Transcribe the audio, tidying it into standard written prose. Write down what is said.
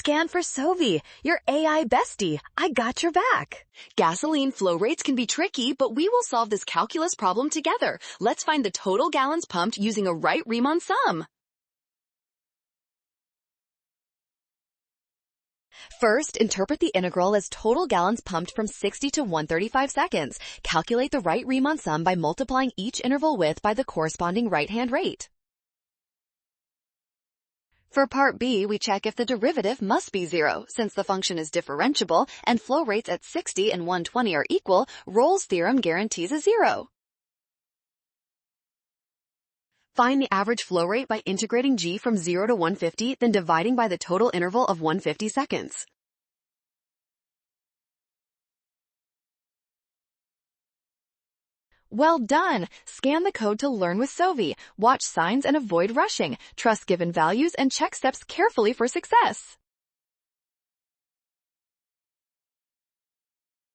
Scan for Sovi, your AI bestie. I got your back. Gasoline flow rates can be tricky, but we will solve this calculus problem together. Let's find the total gallons pumped using a right Riemann sum. First, interpret the integral as total gallons pumped from 60 to 135 seconds. Calculate the right Riemann sum by multiplying each interval width by the corresponding right-hand rate. For part B, we check if the derivative must be 0. Since the function is differentiable and flow rates at 60 and 120 are equal, Rolle's theorem guarantees a 0. Find the average flow rate by integrating g from 0 to 150, then dividing by the total interval of 150 seconds. Well done! Scan the code to learn with Sovi. Watch signs and avoid rushing. Trust given values and check steps carefully for success.